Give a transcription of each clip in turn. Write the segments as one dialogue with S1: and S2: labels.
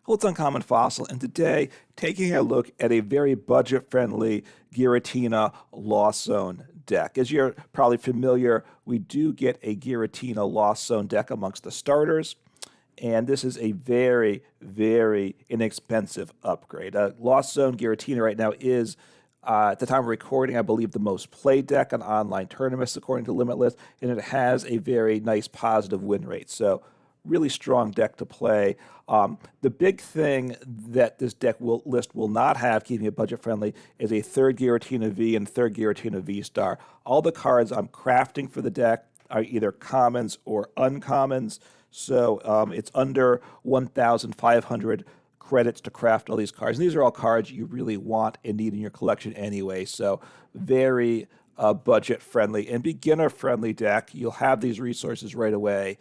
S1: Well, it's Uncommon Fossil, and today, taking a look at a very budget-friendly Giratina Lost Zone deck. As you're probably familiar, we do get a Giratina Lost Zone deck amongst the starters, and this is a very, very inexpensive upgrade. Lost Zone Giratina right now is, at the time of recording, I believe the most played deck on online tournaments, according to Limitless, and it has a very nice positive win rate. So really strong deck to play. The big thing that this deck list will not have, keeping it budget friendly, is a third Giratina V and third Giratina VSTAR. All the cards I'm crafting for the deck are either commons or uncommons, so it's under 1,500 credits to craft all these cards. And these are all cards you really want and need in your collection anyway, so very budget friendly and beginner friendly deck. You'll have these resources right away.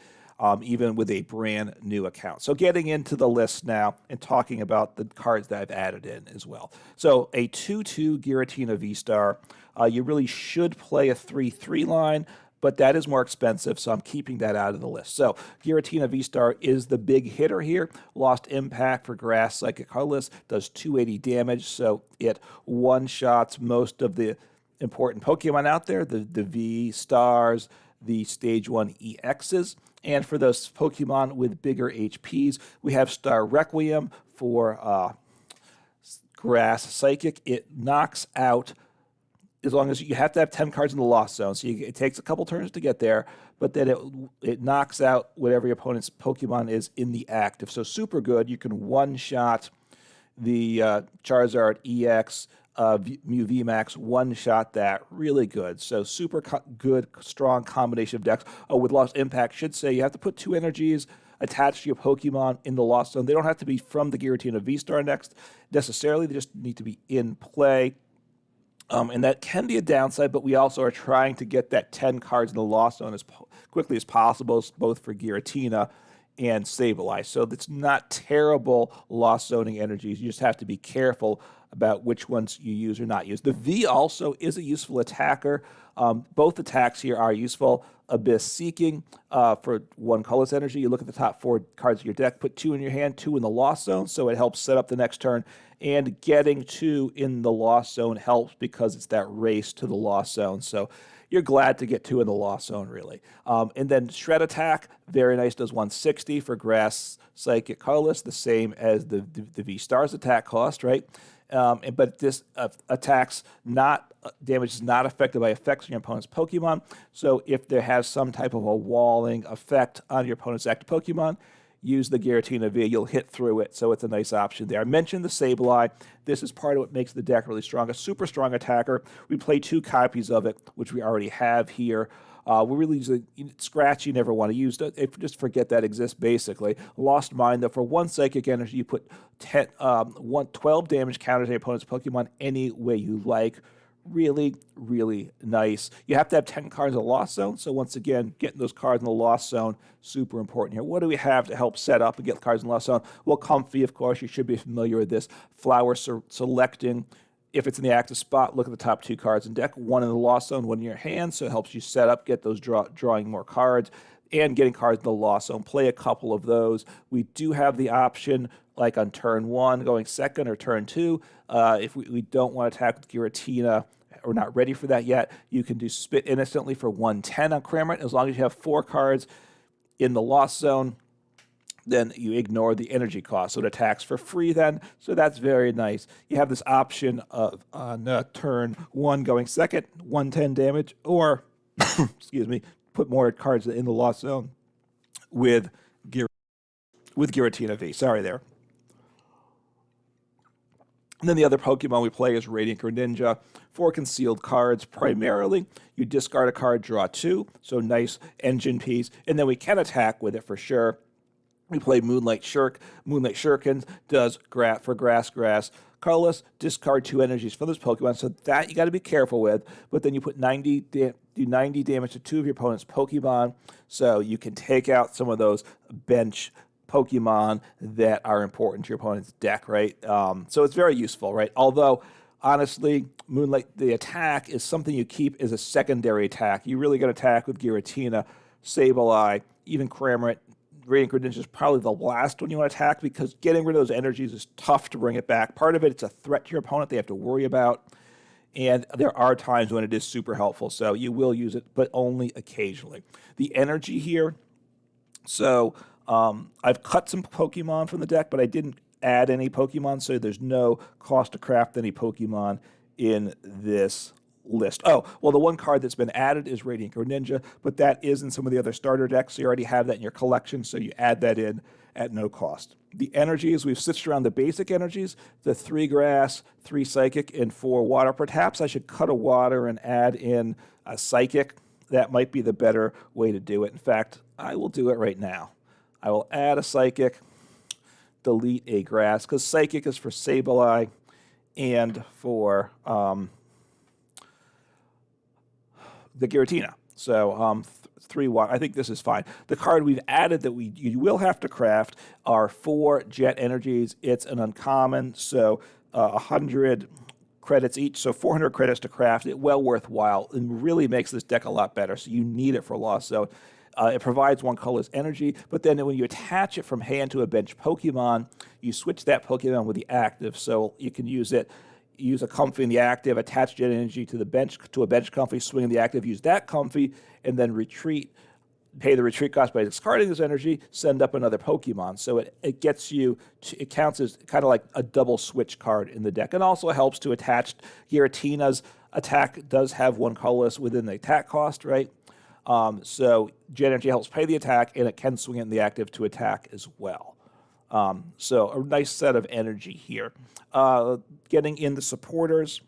S1: Even with a brand new account. So getting into the list now and talking about the cards that I've added in as well. So a 2/2 Giratina VSTAR. You really should play a 3/3 line, but that is more expensive, so I'm keeping that out of the list. So Giratina VSTAR is the big hitter here. Lost impact for Grass Psychic Colorless, does 280 damage, so it one-shots most of the important Pokemon out there, the V-Stars, the Stage 1 EXs. And for those Pokemon with bigger HPs, we have Star Requiem for Grass Psychic. It knocks out, as long as you have to have 10 cards in the Lost Zone, so it takes a couple turns to get there, but then it knocks out whatever your opponent's Pokemon is in the active. So super good. You can one-shot the Charizard EX, Mew VMAX, one-shot that, really good. So super good, strong combination of decks. Oh, with Lost Impact, should say you have to put 2 energies attached to your Pokemon in the Lost Zone. They don't have to be from the Giratina VSTAR next necessarily. They just need to be in play. And that can be a downside, but we also are trying to get that 10 cards in the Lost Zone as quickly as possible, both for Giratina and Sableye. So it's not terrible Lost Zoning energies. You just have to be careful about which ones you use or not use. The V also is a useful attacker. Both attacks here are useful. Abyss Seeking for 1 colorless energy. You look at the top 4 cards of your deck, put 2 in your hand, 2 in the Lost Zone, so it helps set up the next turn. And getting 2 in the Lost Zone helps because it's that race to the Lost Zone. So you're glad to get 2 in the Lost Zone, really. And then Shred Attack, very nice, does 160 for Grass Psychic Colorless, the same as the V-Star's attack cost, right? But this attacks damage is not affected by effects on your opponent's Pokemon. So if there has some type of a walling effect on your opponent's active Pokemon, use the Giratina V, you'll hit through it, so it's a nice option there. I mentioned the Sableye. This is part of what makes the deck really strong. A super strong attacker. We play 2 copies of it, which we already have here. We're really using Scratch, you never want to use. Just forget that exists, basically. Lost Mind, though, for 1 psychic energy, you put 12 damage counters on your opponent's Pokemon any way you like. Really, really nice. You have to have 10 cards in the Lost Zone, so once again, getting those cards in the Lost Zone, super important here. What do we have to help set up and get cards in the Lost Zone? Well, Comfey, of course, you should be familiar with this. Flower selecting. If it's in the active spot, look at the top 2 cards in deck, 1 in the Lost Zone, 1 in your hand, so it helps you set up, get those drawing more cards, and getting cards in the Lost Zone. Play a couple of those. We do have the option, like on turn 1, going second, or turn 2. If we don't want to attack with Giratina, we're not ready for that yet, you can do Spit Innocently for 110 on Cramorant. As long as you have 4 cards in the Lost Zone, then you ignore the energy cost, so it attacks for free then, so that's very nice. You have this option of, on turn 1 going second, 110 damage, or, excuse me, put more cards in the Lost Zone with Giratina V. Sorry there. And then the other Pokemon we play is Radiant Greninja. 4 concealed cards primarily. You discard a card, draw 2, so nice engine piece. And then we can attack with it for sure. We play Moonlight Shuriken does for grass, colorless, discard 2 energies from this Pokemon, so that you got to be careful with. But then you put 90 damage to 2 of your opponent's Pokemon, so you can take out some of those bench Pokemon that are important to your opponent's deck, right? So it's very useful, right? Although, honestly, Moonlight, the attack is something you keep as a secondary attack. You really got to attack with Giratina, Sableye, even Cramorant. Radiant Greninja is probably the last one you want to attack because getting rid of those energies is tough to bring it back. Part of it, it's a threat to your opponent they have to worry about. And there are times when it is super helpful. So you will use it, but only occasionally. The energy here, so I've cut some Pokemon from the deck, but I didn't add any Pokemon, so there's no cost to craft any Pokemon in this list. Oh, well, the one card that's been added is Radiant Greninja, but that is in some of the other starter decks, so you already have that in your collection, so you add that in at no cost. The energies, we've switched around the basic energies, the 3 grass, 3 psychic, and 4 water. Perhaps I should cut a water and add in a psychic. That might be the better way to do it. In fact, I will do it right now. I will add a psychic, delete a grass, because psychic is for Sableye and for the Giratina. So 3 water. I think this is fine. The card we've added that you will have to craft are 4 jet energies. It's an uncommon, so 100 credits each, so 400 credits to craft it. Well worthwhile and really makes this deck a lot better. So you need it for Lost Zone. It provides 1 colorless energy, but then when you attach it from hand to a bench Pokemon, you switch that Pokemon with the active. So you can use it. Use a Comfey in the active, attach jet energy to the bench to a bench Comfey, swing in the active, use that Comfey, and then retreat. Pay the retreat cost by discarding this energy, send up another Pokemon. So it gets you, it counts as kind of like a double switch card in the deck. And also helps to attach Giratina's attack does have 1 colorless within the attack cost, right? So jet energy helps pay the attack, and it can swing it in the active to attack as well. So a nice set of energy here. Getting in the supporters,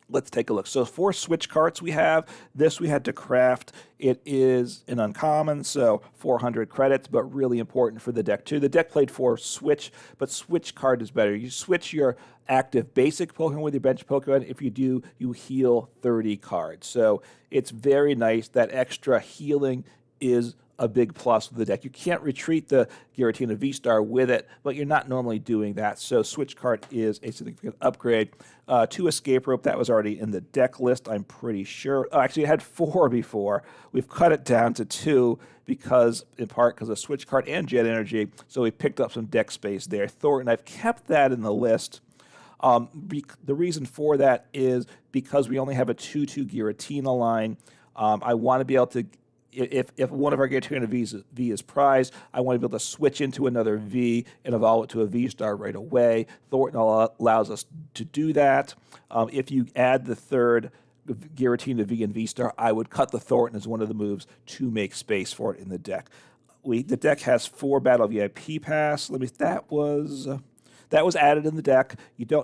S1: let's take a look. So 4 switch carts we have. This we had to craft. It is an uncommon, so 400 credits, but really important for the deck too. The deck played 4 switch, but switch card is better. You switch your active basic Pokemon with your bench Pokemon. If you do, you heal 30 cards. So it's very nice. That extra healing is a big plus with the deck. You can't retreat the Giratina VSTAR with it, but you're not normally doing that. So Switch Cart is a significant upgrade. 2 Escape Rope, that was already in the deck list, I'm pretty sure. Oh, actually, it had 4 before. We've cut it down to 2 because, in part, because of Switch Cart and Jet Energy, so we picked up some deck space there. Thorton, I've kept that in the list. The reason for that is because we only have a 2/2 Giratina line. I want to be able to, if one of our Giratina V is prized, I want to be able to switch into another V and evolve it to a V-Star right away. Thorton allows us to do that. If you add the 3rd Giratina V and V-Star, I would cut the Thorton as one of the moves to make space for it in the deck. The deck has 4 Battle VIP Pass. That was added in the deck.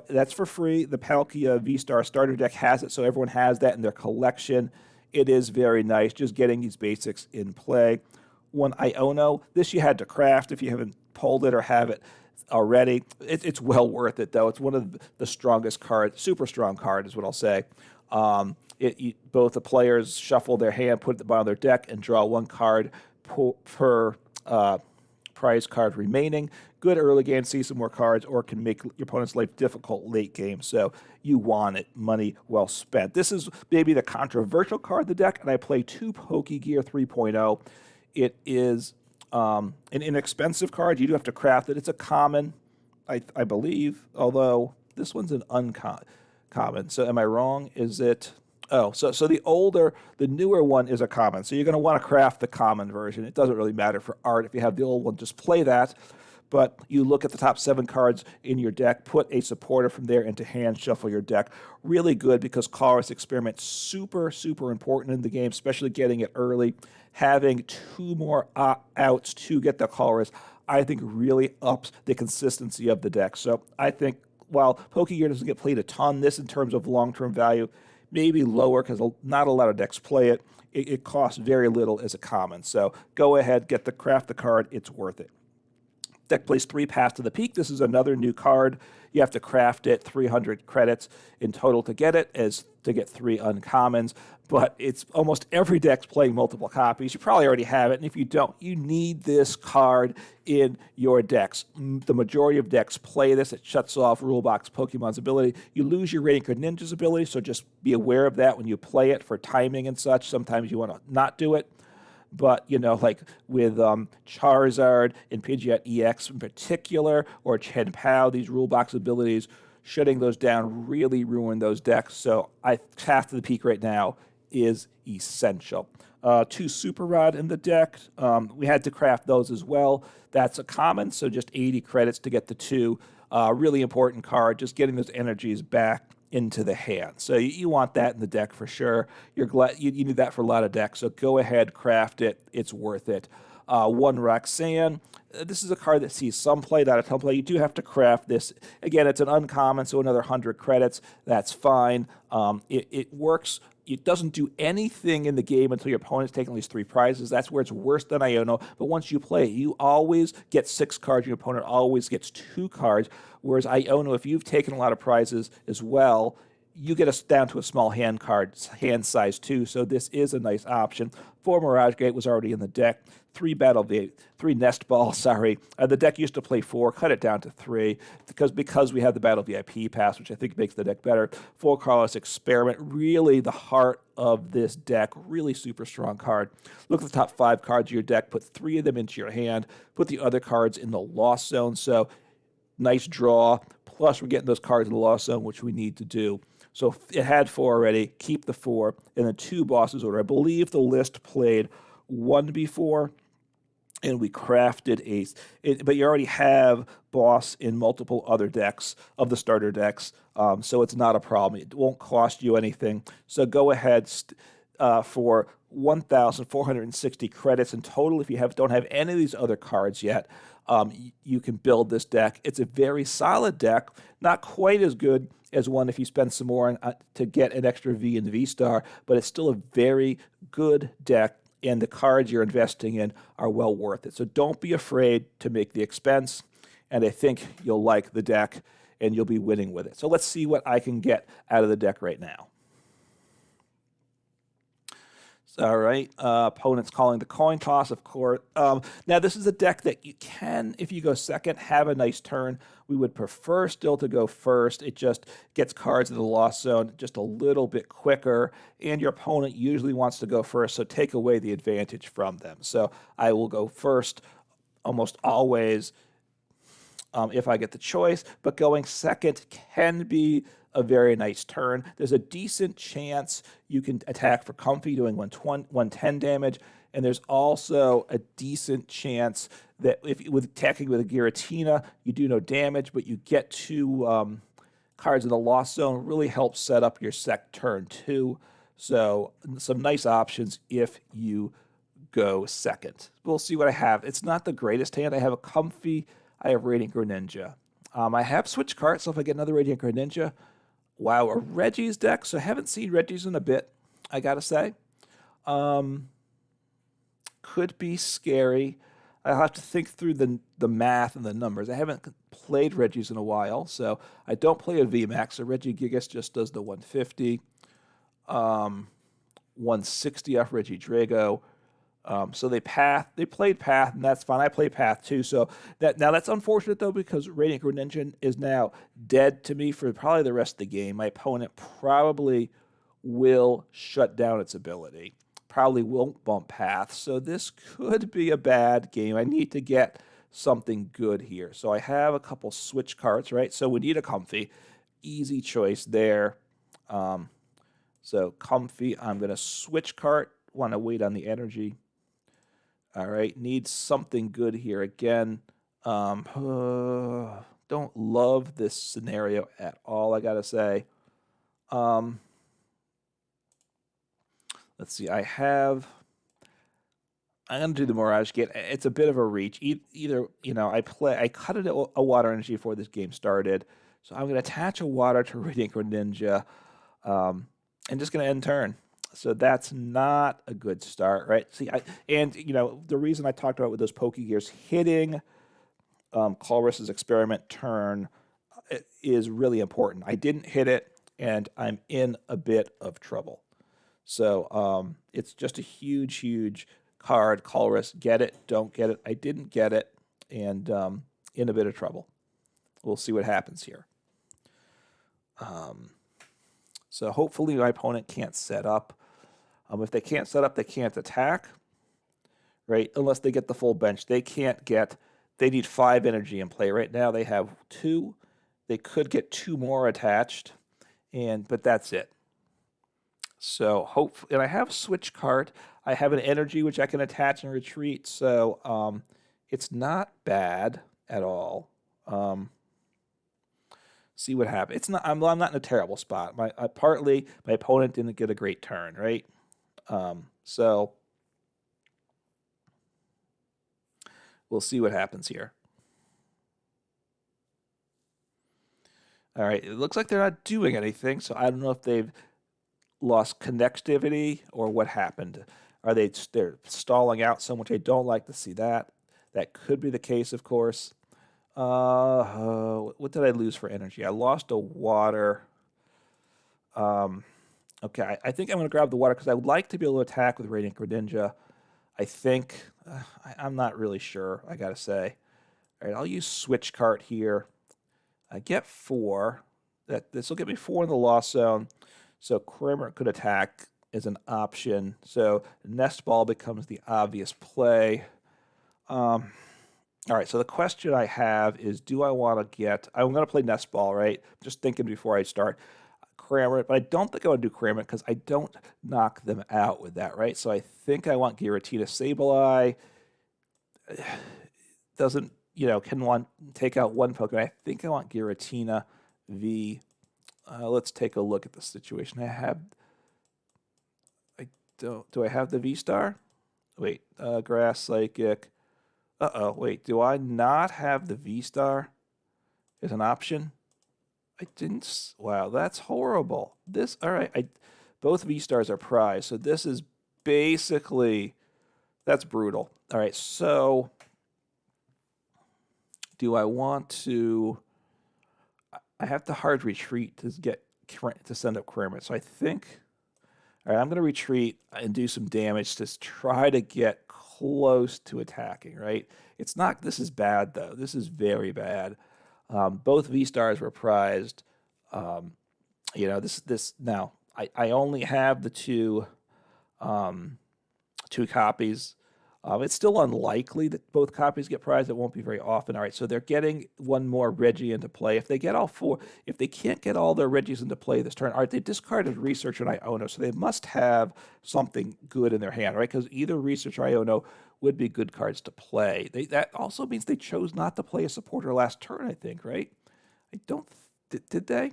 S1: That's for free. The Palkia V-Star starter deck has it, so everyone has that in their collection. It is very nice, just getting these basics in play. 1 Iono. This you had to craft if you haven't pulled it or have it already. It's well worth it, though. It's one of the strongest cards, super strong card is what I'll say. Both the players shuffle their hand, put it at the bottom of their deck, and draw 1 card per prize card remaining. Good early game, see some more cards, or can make your opponent's life difficult late game. So you want it. Money well spent. This is maybe the controversial card of the deck, and I play 2 Pokégear 3.0. It is an inexpensive card. You do have to craft it. It's a common, I believe, although this one's an uncommon. So am I wrong? Is it? Oh, so the newer one is a common. So you're going to want to craft the common version. It doesn't really matter for art. If you have the old one, just play that. But you look at the top 7 cards in your deck, put a supporter from there into hand, shuffle your deck. Really good because Colress Experiment, super, super important in the game, especially getting it early. Having 2 more outs to get the Colress, I think really ups the consistency of the deck. So I think while Pokégear doesn't get played a ton, this in terms of long-term value, maybe lower because not a lot of decks play it. It costs very little as a common. So go ahead, craft the card. It's worth it. Deck plays 3 Paths to the Peak. This is another new card. You have to craft it, 300 credits in total to get it, as to get 3 uncommons. But it's almost every deck's playing multiple copies. You probably already have it, and if you don't, you need this card in your decks. The majority of decks play this. It shuts off Rulebox Pokemon's ability. You lose your Radiant Greninja's ability, so just be aware of that when you play it for timing and such. Sometimes you want to not do it. but, you know, like with Charizard and Pidgeot EX in particular, or Chen Pao, these rule box abilities, shutting those down really ruin those decks. So Path to the Peak right now is essential. 2 Super Rod in the deck. We had to craft those as well. That's a common, so just 80 credits to get the 2. Really important card, just getting those energies back into the hand. So you want that in the deck for sure. You're glad you need that for a lot of decks. So go ahead, craft it. It's worth it. 1 Roxanne. This is a card that sees some play, not a ton of play. You do have to craft this. Again, it's an uncommon, so another 100 credits. That's fine. It works. It doesn't do anything in the game until your opponent's taking at least 3 prizes. That's where it's worse than Iono. But once you play, you always get 6 cards. Your opponent always gets 2 cards. Whereas Iono, if you've taken a lot of prizes as well, you get us down to a small hand size too. So this is a nice option. 4 Mirage Gate was already in the deck. 3 Nest Ball. The deck used to play 4, cut it down to 3 because we have the Battle VIP Pass, which I think makes the deck better. 4 Colress Experiment, really the heart of this deck, really super strong card. Look at the top 5 cards of your deck, put 3 of them into your hand, put the other cards in the lost zone. So nice draw. Plus, we're getting those cards in the lost zone, which we need to do. So it had 4 already. Keep the 4, and then 2 bosses order. I believe the list played 1 before, and we crafted but you already have boss in multiple other decks of the starter decks, so it's not a problem. It won't cost you anything. So go ahead for 1,460 credits in total. If you don't have any of these other cards yet, you can build this deck. It's a very solid deck, not quite as good as one if you spend some more to get an extra V in V-Star, but it's still a very good deck, and the cards you're investing in are well worth it. So don't be afraid to make the expense, and I think you'll like the deck, and you'll be winning with it. So let's see what I can get out of the deck right now. All right, opponent's calling the coin toss, of course. Now, this is a deck that you can, if you go second, have a nice turn. We would prefer still to go first. It just gets cards in the lost zone just a little bit quicker, and your opponent usually wants to go first, so take away the advantage from them. So I will go first almost always if I get the choice, but going second can be a very nice turn. There's a decent chance you can attack for Comfey doing 110 damage, and there's also a decent chance that with attacking with a Giratina, you do no damage, but you get 2 cards in the lost zone. Really helps set up your turn too. So some nice options if you go second. We'll see what I have. It's not the greatest hand. I have a Comfey. I have Radiant Greninja. I have Switch Cart, so if I get another Radiant Greninja, wow, a Reggie's deck. So I haven't seen Reggie's in a bit, I gotta say. Could be scary. I'll have to think through the math and the numbers. I haven't played Reggie's in a while, so I don't play a VMAX. So Regigigas just does the 150, 160 off Regidrago. So they played Path, and that's fine. I play Path too. So that's unfortunate though, because Radiant Greninja is now dead to me for probably the rest of the game. My opponent probably will shut down its ability. Probably won't bump Path. So this could be a bad game. I need to get something good here. So I have a couple switch carts, right? So we need a Comfey. Easy choice there. So Comfey, I'm going to switch cart. Want to wait on the energy. All right, need something good here again. Don't love this scenario at all, I gotta say. Let's see, I'm gonna do the Mirage Gate. It's a bit of a reach. Either, I cut it a water energy before this game started. So I'm gonna attach a water to Radiant Greninja, and just gonna end turn. So that's not a good start, right? See, the reason I talked about with those Pokégears hitting Colress's experiment turn is really important. I didn't hit it, and I'm in a bit of trouble. So it's just a huge, huge card. Colress, get it, don't get it. I didn't get it, and in a bit of trouble. We'll see what happens here. So hopefully my opponent can't set up. If they can't set up, they can't attack. right? Unless they get the full bench. They can't get, they need 5 energy in play. Right now they have 2. They could get 2 more attached, but that's it. So and I have Switch Cart. I have an energy which I can attach and retreat. So it's not bad at all. See what happens. It's not. I'm not in a terrible spot. Partly my opponent didn't get a great turn, right? So we'll see what happens here. All right. It looks like they're not doing anything. So I don't know if they've lost connectivity or what happened. They're stalling out so much? I don't like to see that. That could be the case, of course. What did I lose for energy? I lost a water. Okay, I think I'm going to grab the water because I would like to be able to attack with Radiant Greninja. I think. I'm not really sure, I got to say. All right, I'll use Switch Cart here. I get 4. This will get me 4 in the loss zone. So Cramorant could attack as an option. So Nest Ball becomes the obvious play. All right, so the question I have is, do I want to get... I'm going to play Nest Ball, right? Just thinking before I start. Cramorant, but I don't think I want to do Cramorant because I don't knock them out with that, right? So I think I want Giratina Sableye. Doesn't, can take out one Pokemon. I think I want Giratina V. Let's take a look at the situation. Do I have the V-Star? Wait, Grass Psychic. Wait, do I not have the V-Star as an option? I didn't. Wow, that's horrible. All right. Both V-Stars are prized, so this is basically, that's brutal. All right, so do I want to? I have to hard retreat to send up Cramorant. So I think, all right, I'm going to retreat and do some damage to try to get close to attacking. Right? It's not. This is bad though. This is very bad. Both V-Stars were prized. This now I only have the two copies. It's still unlikely that both copies get prized. It won't be very often. All right, so they're getting one more Reggie into play. If they get all 4, if they can't get all their Reggies into play this turn, all right, they discarded Research and Iono, so they must have something good in their hand, right? Because either Research or Iono would be good cards to play. That also means they chose not to play a supporter last turn, I think, right? I don't. Did they?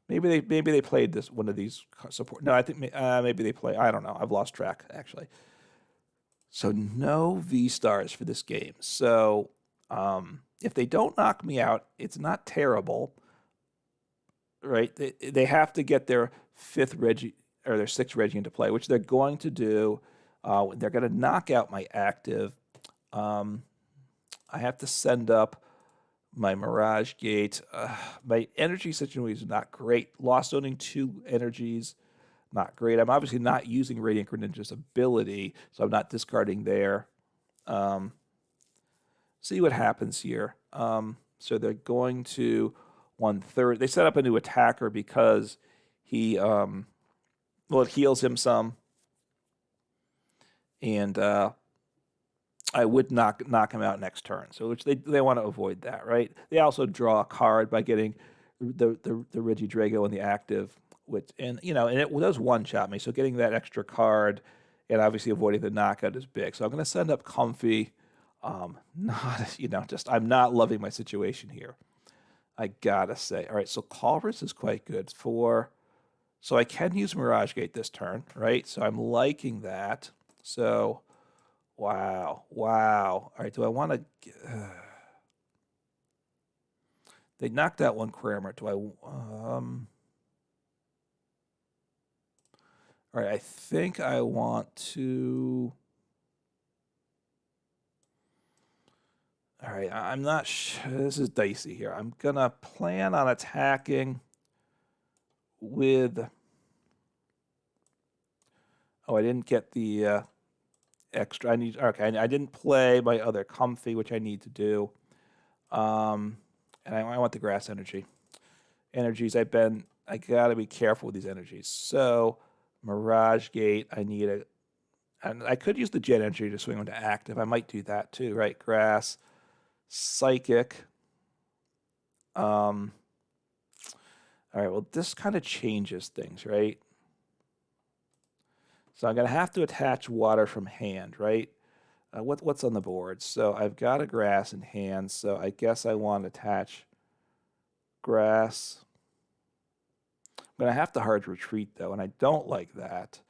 S1: Maybe they played one of these support. No, I think maybe they play. I don't know. I've lost track actually. So no V-Stars for this game. So if they don't knock me out, it's not terrible, right? They have to get their 5th Reggie or their 6th Reggie into play, which they're going to do. They're going to knock out my active. I have to send up my Mirage Gate. My energy situation is not great. Lost owning 2 energies. Not great. I'm obviously not using Radiant Greninja's ability, so I'm not discarding there. See what happens here. So they're going to 1/3. They set up a new attacker because he, it heals him some. And I would knock him out next turn. So which they want to avoid that, right? They also draw a card by getting the Regidrago in the active. And it does one-shot me, so getting that extra card and obviously avoiding the knockout is big. So I'm going to send up Comfey. I'm not loving my situation here. I gotta say. All right, so Colress is quite good so I can use Mirage Gate this turn, right? So I'm liking that. So, wow. All right, do I want to? They knocked out one Cramorant. Do I? All right, I think I want to... All right, I'm not sure. This is dicey here. I'm going to plan on attacking with... Oh, I didn't get the extra. I didn't play my other Comfey, which I need to do. And I want the grass energy. I got to be careful with these energies. So... Mirage Gate, I need And I could use the Jet Energy to swing into active. I might do that too, right? Grass, Psychic. All right, well, this kind of changes things, right? So I'm going to have to attach water from hand, right? What's on the board? So I've got a grass in hand, so I guess I want to attach grass. I'm going to have to hard retreat, though, and I don't like that.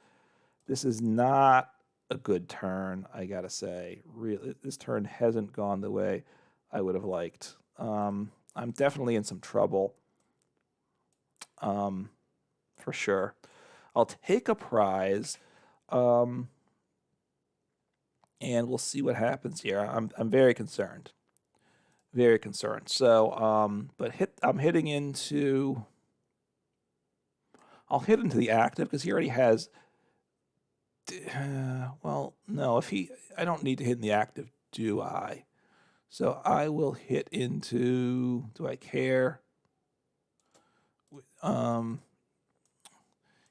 S1: This is not a good turn, I got to say. Really, this turn hasn't gone the way I would have liked. I'm definitely in some trouble, for sure. I'll take a prize. And we'll see what happens here. I'm very concerned. Very concerned. So, but I'm hitting into... I'll hit into the active because he already has... well, no, I don't need to hit in the active, do I? So I will hit into... Do I care?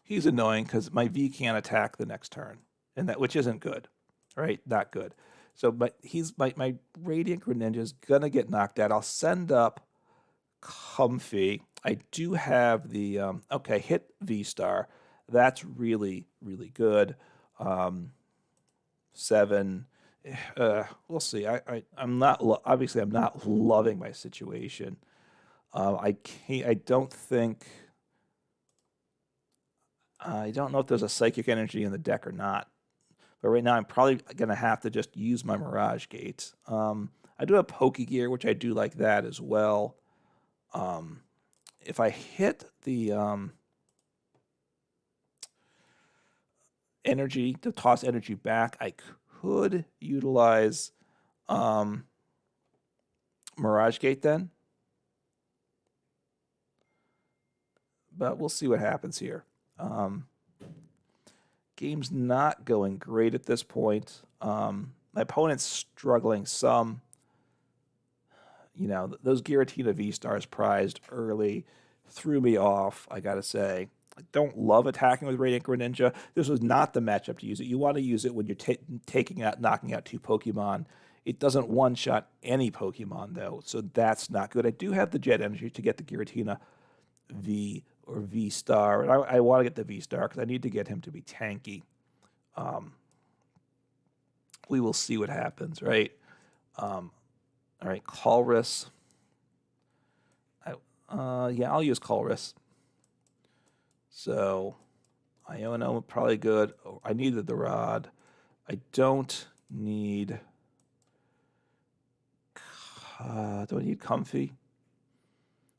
S1: He's annoying because my V can't attack the next turn, which isn't good. Right, not good. So, but my Radiant Greninja is gonna get knocked out. I'll send up Comfey. I do have the okay, hit VSTAR. That's really good. 7. We'll see. I'm not obviously I'm not loving my situation. I don't know if there's a Psychic Energy in the deck or not. But right now, I'm probably going to have to just use my Mirage Gate. I do have Pokégear, which I do like that as well. If I hit the energy, to toss energy back, I could utilize Mirage Gate then. But we'll see what happens here. Game's not going great at this point. My opponent's struggling some. You know, those Giratina VSTARs prized early threw me off, I gotta say. I don't love attacking with Radiant Greninja. This was not the matchup to use it. You want to use it when you're knocking out 2 Pokemon. It doesn't one-shot any Pokemon, though, so that's not good. I do have the Jet Energy to get the Giratina V or VSTAR, and I want to get the VSTAR because I need to get him to be tanky. We will see what happens, right? All right, Colress. Yeah, I'll use Colress. So, Iono probably good. Oh, I needed the rod. I don't need... do I need Comfey?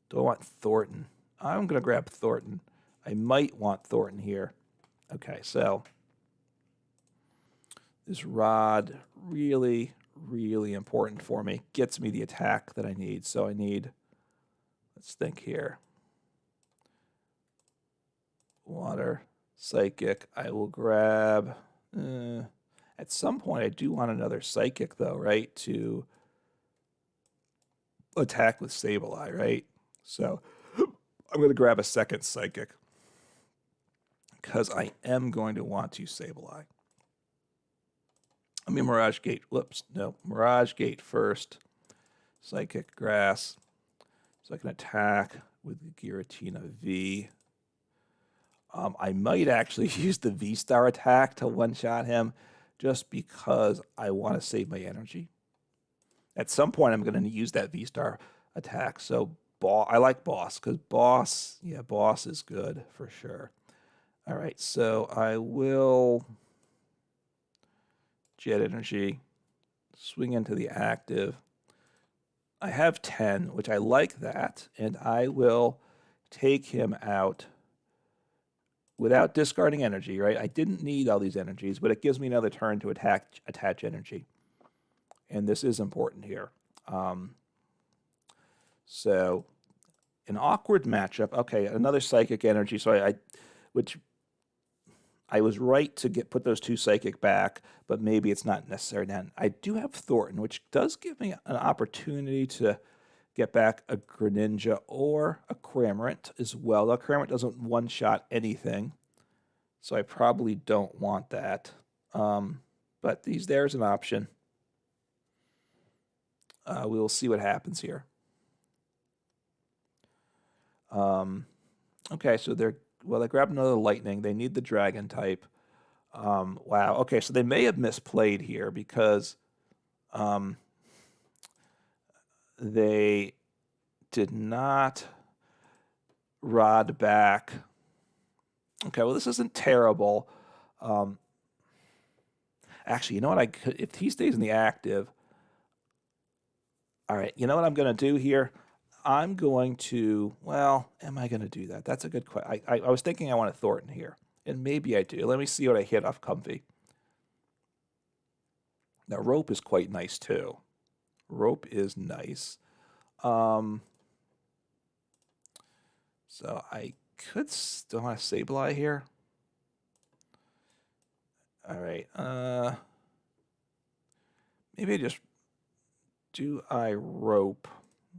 S1: Do I want Thorton? I'm going to grab Thorton. I might want Thorton here. Okay, so this rod really important for me. Gets me the attack that I need. So I need, let's think here. Water, Psychic. I will grab, at some point I do want another Psychic though, right? To attack with Sableye, right? So I'm going to grab a second Psychic because I am going to want to Sableye. I mean Mirage Gate. Whoops, no. Mirage Gate first. Psychic Grass. So I can attack with the Giratina V. I might actually use the VSTAR attack to one-shot him just because I want to save my energy. At some point, I'm going to use that VSTAR attack. So I like Boss because Boss is good for sure. All right, so I will Jet Energy, swing into the active. I have 10, which I like that, and I will take him out without discarding energy, right? I didn't need all these energies, but it gives me another turn to attach energy. And this is important here. So an awkward matchup. Okay, another Psychic Energy. So which I was right to put those 2 Psychic back, but maybe it's not necessary then. I do have Thorton, which does give me an opportunity to get back a Greninja or a Cramorant as well. The Cramorant doesn't one-shot anything, so I probably don't want that. But there's an option. We will see what happens here. Okay, so they grabbed another lightning. They need the dragon type. Wow. Okay, so they may have misplayed here because they did not rod back. Okay, well, this isn't terrible. Actually, you know what? If he stays in the active, all right, you know what I'm going to do here? I'm going to, well, am I going to do that? That's a good question. I was thinking I want a Thorton here, and maybe I do. Let me see what I hit off Comfey. Now, Rope is quite nice, too. Rope is nice. So I could still want to Sableye here. All right. Maybe I just... Do I Rope?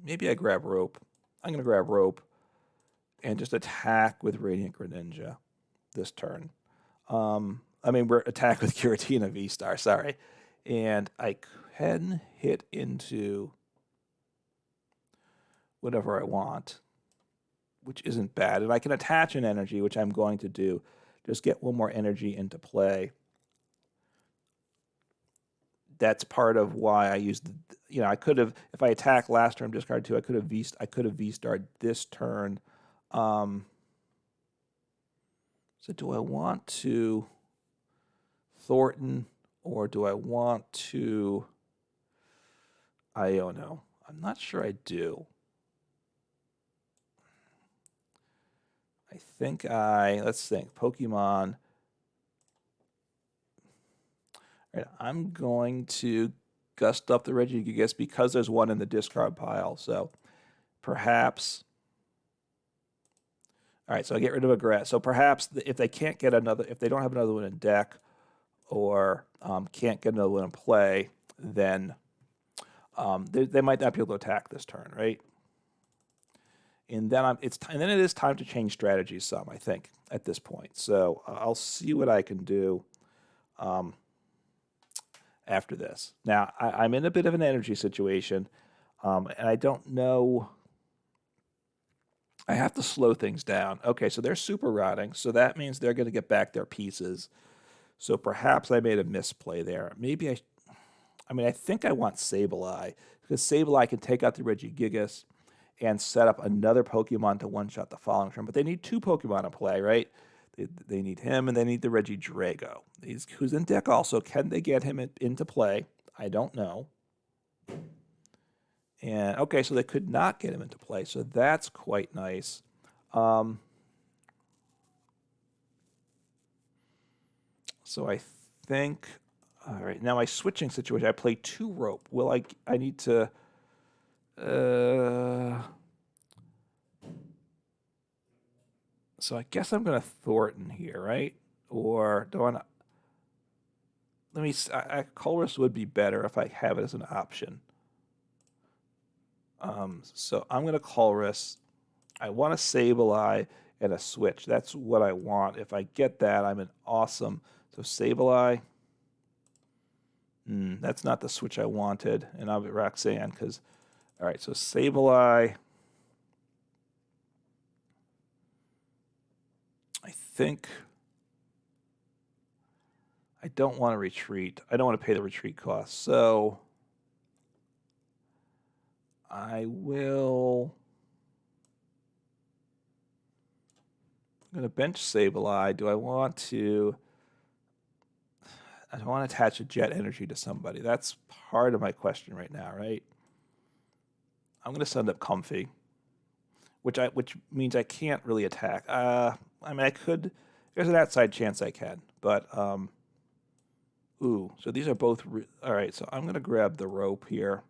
S1: Maybe I grab Rope. I'm going to grab Rope and just attack with Radiant Greninja this turn. We're attack with Giratina VSTAR, sorry. And I can hit into whatever I want, which isn't bad. And I can attach an energy, which I'm going to do. Just get one more energy into play. That's part of why I used, I could have, if I attack last turn, discard 2, I could have V-starred this turn. So do I want to Thorton or do I want to Iono? I'm not sure I do. I think let's think, Pokemon. All right, I'm going to gust up the Regigigas because there's one in the discard pile. So perhaps, all right, so I get rid of a grass. So perhaps if they can't get another, if they don't have another one in deck or can't get another one in play, then they might not be able to attack this turn, right? And then then it is time to change strategies some, I think, at this point. So I'll see what I can do after this. Now, I'm in a bit of an energy situation, and I don't know. I have to slow things down. Okay, so they're super rotting, so that means they're going to get back their pieces. So perhaps I made a misplay there. Maybe I think I want Sableye, because Sableye can take out the Regigigas and set up another Pokemon to one-shot the following turn. But they need 2 Pokemon to play, right? They need him, and they need the Regidrago. Who's in deck also. Can they get him into play? I don't know. And okay, so they could not get him into play, so that's quite nice. So I think, all right, now my switching situation, I play 2 Rope. Will I need to, so I guess I'm going to Thorton here, right? Or do I want to, let me, Colress would be better if I have it as an option. So I'm going to Colress. I want a Sableye and a switch. That's what I want. If I get that, I'm an awesome. So Sableye. That's not the switch I wanted. And I'll be Roxanne because, all right, so Sableye. I think I don't want to retreat. I don't want to pay the retreat cost. So I will. I'm going to bench Sableye. Do I want to? I don't want to attach a jet energy to somebody. That's part of my question right now, right? I'm going to send up Comfey, which means I can't really attack. I could. There's an outside chance I can, but ooh. So these are both. All right. So I'm going to grab the Rope here.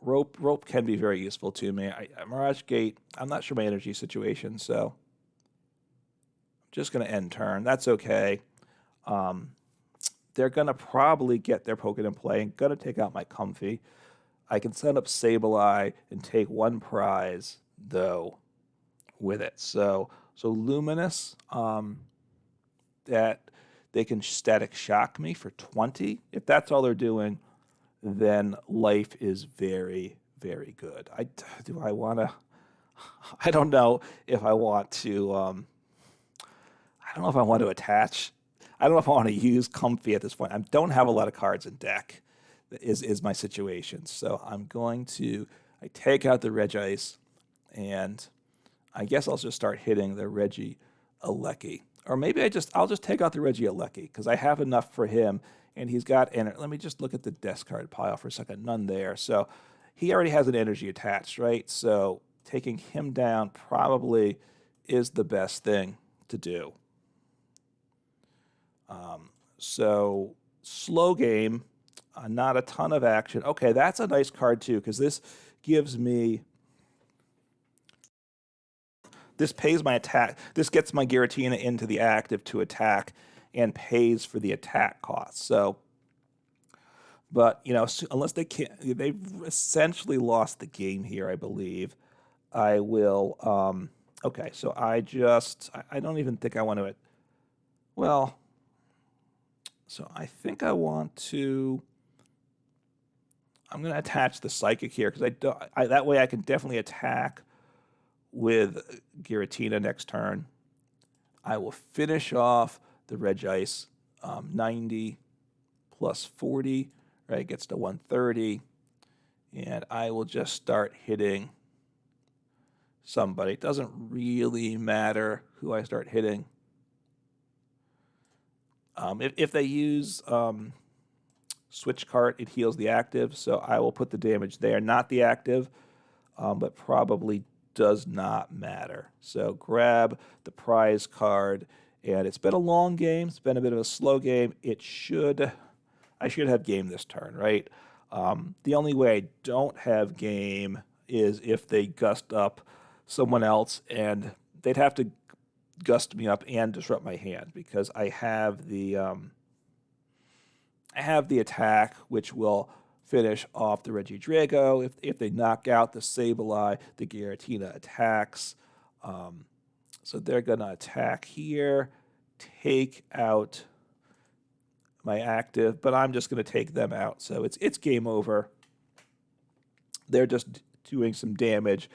S1: Rope can be very useful to me. Mirage Gate. I'm not sure my energy situation, so I'm just going to end turn. That's okay. They're going to probably get their Pokemon in play and going to take out my Comfey. I can set up Sableye and take 1 prize, though, with it. So Luminous, that they can Static Shock me for 20. If that's all they're doing, then life is very, very good. Do I want to? I don't know if I want to. I don't know if I want to attach. I don't know if I want to use Comfey at this point. I don't have a lot of cards in deck. Is my situation. So I'm going to. I take out the Regice, and I guess I'll just start hitting the Reggie Alecki. Or maybe I'll just take out the Reggie Alecki because I have enough for him, and he's got. And let me just look at the discard pile for a second. None there. So he already has an energy attached, right? So taking him down probably is the best thing to do. So slow game, not a ton of action. Okay, that's a nice card too because this gives me. This pays my attack. This gets my Giratina into the active to attack and pays for the attack cost. So, but, you know, unless they can't, they've essentially lost the game here, I believe. I will, okay, so I don't even think I want to, well, so I think I want to, I'm going to attach the Psychic here because that way I can definitely attack with Giratina next turn. I will finish off the Regice 90 plus 40, right? Gets to 130. And I will just start hitting somebody. It doesn't really matter who I start hitting. If they use Switch Cart, it heals the active, so I will put the damage there. Not the active, but probably does not matter. So grab the prize card, and it's been a long game. It's been a bit of a slow game. I should have game this turn, right? The only way I don't have game is if they gust up someone else, and they'd have to gust me up and disrupt my hand because I have the attack, which will finish off the Regidrago. If they knock out the Sableye, the Giratina attacks. So they're going to attack here, take out my active, but I'm just going to take them out. So it's game over. They're just doing some damage,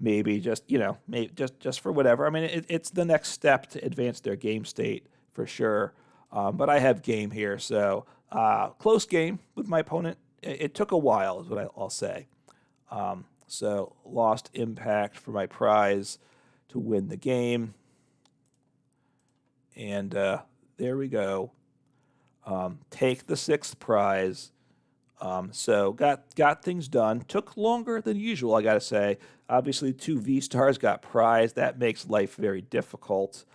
S1: maybe just just for whatever. I mean, it's the next step to advance their game state for sure. But I have game here, so close game with my opponent. It took a while, is what I'll say. So lost impact for my prize to win the game. And there we go. Take the 6th prize. So got things done. Took longer than usual, I got to say. Obviously, 2 V-Stars got prize. That makes life very difficult.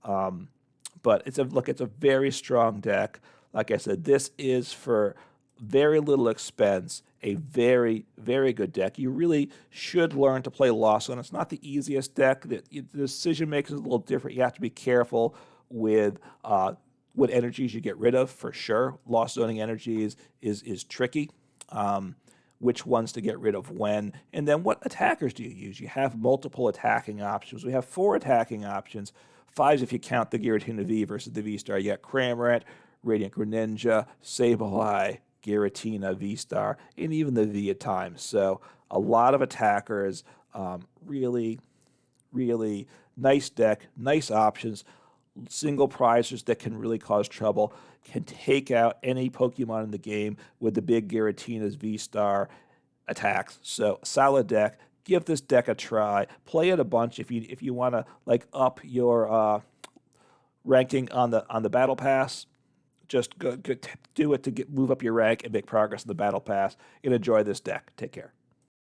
S1: But it's a very strong deck. Like I said, this is for very little expense, a very, very good deck. You really should learn to play Lost Zone. It's not the easiest deck. The decision making is a little different. You have to be careful with what energies you get rid of, for sure. Lost Zoning energies is tricky. Which ones to get rid of when. And then what attackers do you use? You have multiple attacking options. We have 4 attacking options. 5 if you count the Giratina V versus the V-Star. You got Cramorant, Radiant Greninja, Sableye, Giratina VSTAR, and even the V at times. So a lot of attackers, really, really nice deck, nice options, single prizers that can really cause trouble, can take out any Pokemon in the game with the big Giratina's VSTAR attacks. So solid deck. Give this deck a try. Play it a bunch if you want to like up your ranking on the Battle Pass. Just go do it to move up your rank and make progress in the Battle Pass and enjoy this deck. Take care.